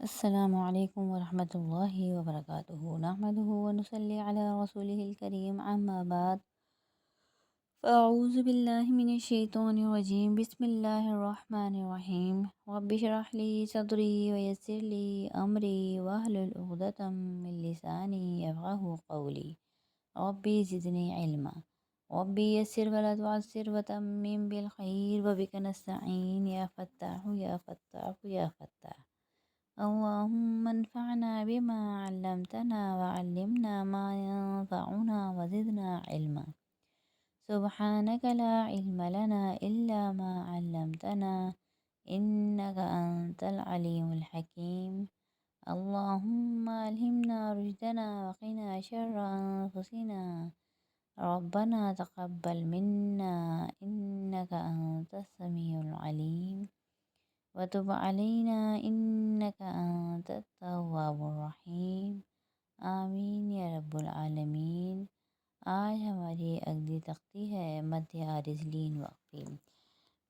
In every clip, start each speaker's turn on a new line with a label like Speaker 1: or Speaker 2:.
Speaker 1: السلام علیکم ورحمۃ اللہ وبرکاتہ نحمدہ ونصلی علی رسولہ الکریم اما بعد فاعوذ باللہ من الشیطان الرجیم بسم اللہ الرحمن الرحیم رب اشرح لی صدری ویسر لی امری واحلل عقدۃ من لسانی یفقہوا قولی ربی زدنی علما ربی یسر ولا تعسر وتمم بالخیر وبک نستعین یا فتاح یا فتاح یا فتاح اللهم انفعنا بما علمتنا وعلمنا ما ينفعنا وزدنا علما سبحانك لا علم لنا إلا ما علمتنا إنك أنت العليم الحكيم اللهم ألهمنا رشدنا وقنا شر أنفسنا ربنا تقبل منا إنك أنت السميع العليم وتب علينا إنك أنت التواب الرحیم آمین یا رب العالمین۔ آج ہماری اگلی تختی ہے مد عارض لین وقفی۔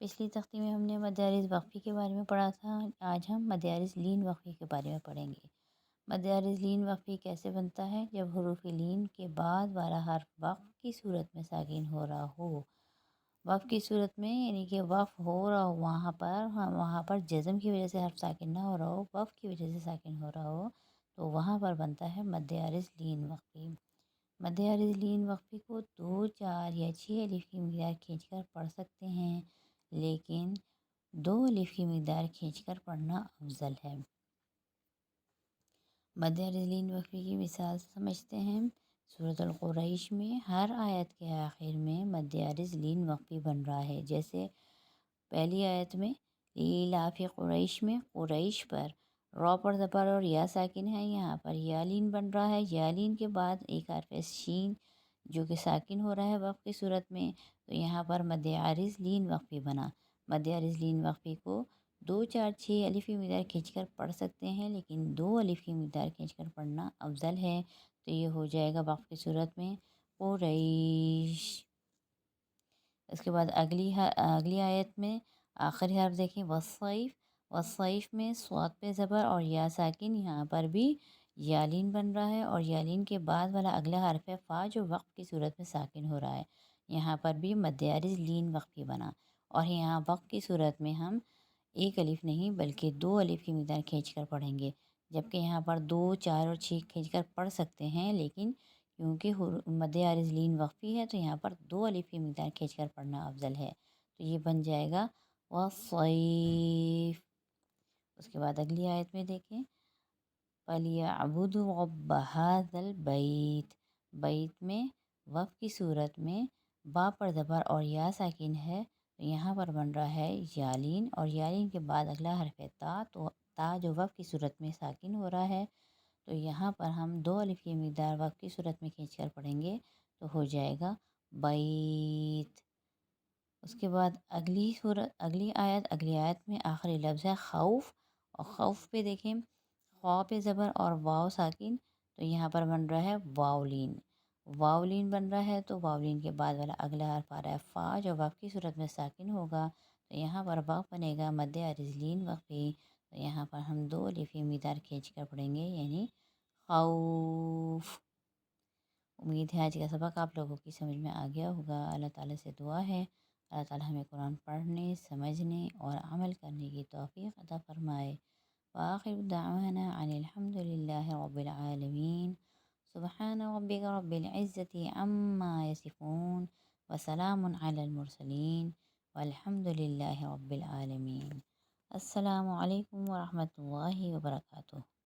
Speaker 1: پچھلی تختی میں ہم نے مد عارض وقفی کے بارے میں پڑھا تھا، آج ہم مد عارض لین وقفی کے بارے میں پڑھیں گے۔ مد عارض لین وقفی کیسے بنتا ہے؟ جب حروف لین کے بعد والا حرف وقف کی صورت میں ساکن ہو رہا ہو، وقف کی صورت میں یعنی کہ وقف ہو رہا ہو، وہاں پر جزم کی وجہ سے حرف ساکن نہ ہو رہا ہو، وقف کی وجہ سے ساکن ہو رہا ہو، تو وہاں پر بنتا ہے مد عارض لین وقفی۔ مد عارض لین وقفی کو 2، 4 یا 6 الف کی مقدار کھینچ کر پڑھ سکتے ہیں، لیکن 2 الف کی مقدار کھینچ کر پڑھنا افضل ہے۔ مد عارض لین وقفی کی مثال سمجھتے ہیں۔ سورۃ القریش میں ہر آیت کے آخر میں مد عارض لین وقفی بن رہا ہے، جیسے پہلی آیت میں لیلاف قریش میں قریش پر را پر زبر اور یا ساکن ہے، یہاں پر یا لین بن رہا ہے۔ یا لین کے بعد ایک حرف شین جو کہ ساکن ہو رہا ہے وقف کی صورت میں، تو یہاں پر مد عارض لین وقفی بنا۔ مد عارض لین وقفی کو 2، 4، 6 الف کی مقدار کھینچ کر پڑھ سکتے ہیں، لیکن 2 الف کی مقدار کھینچ کر پڑھنا افضل ہے، تو یہ ہو جائے گا وقف کی صورت میں قریش۔ اس کے بعد اگلی آیت میں آخری حرف دیکھیں والصیف، والصیف میں صاد پہ زبر اور یا ساکن، یہاں پر بھی یا لین بن رہا ہے، اور یا لین کے بعد والا اگلا حرف ہے فا جو وقف کی صورت میں ساکن ہو رہا ہے، یہاں پر بھی مد عارض لین وقفی بنا۔ اور یہاں وقف کی صورت میں ہم 1 الف نہیں بلکہ 2 الف کی مقدار کھینچ کر پڑھیں گے، جبکہ یہاں پر 2، 4 اور 6 کھینچ کر پڑھ سکتے ہیں، لیکن کیونکہ مد عارض لین وقفی ہے تو یہاں پر 2 الف کی مقدار کھینچ کر پڑھنا افضل ہے، تو یہ بن جائے گا والصیف۔ اس کے بعد اگلی آیت میں دیکھیں فَلْيَعْبُدُوا رَبَّ هَٰذَا الْبَيْتِ، بیت میں وقف کی صورت میں با پر زبر اور یا ساکن ہے، تو یہاں پر بن رہا ہے یالین، اور یالین کے بعد اگلا حرف ہے تا، تو تا جو وقف کی صورت میں ساکن ہو رہا ہے، تو یہاں پر ہم 2 الف کی مقدار وقف کی صورت میں کھینچ کر پڑھیں گے، تو ہو جائے گا بیت۔ اس کے بعد اگلی آیت میں آخری لفظ ہے خوف، اور خوف پہ دیکھیں خوا پہ زبر اور واو ساکن، تو یہاں پر بن رہا ہے واولین۔ واولین بن رہا ہے تو واولین کے بعد والا اگلا حرف آ رہا ہے فا جو وقف کی صورت میں ساکن ہوگا، تو یہاں پر وقف بنے گا مد عارض لین وقفی، تو یہاں پر ہم 2 الف کی مقدار کھینچ کر پڑھیں گے، یعنی خوف۔ امید ہے آج کا سبق آپ لوگوں کی سمجھ میں آ گیا ہوگا۔ اللہ تعالیٰ سے دعا ہے اللہ تعالیٰ ہمیں قرآن پڑھنے، سمجھنے اور عمل کرنے کی توفیق عطا فرمائے۔ وآخر دعوانا ان الحمد للہ رب العالمین۔ سبحان ربک رب العزت عما یصفون وسلام علی المرسلین والحمد للہ رب العالمین۔ السلام علیکم ورحمۃ اللہ وبرکاتہ۔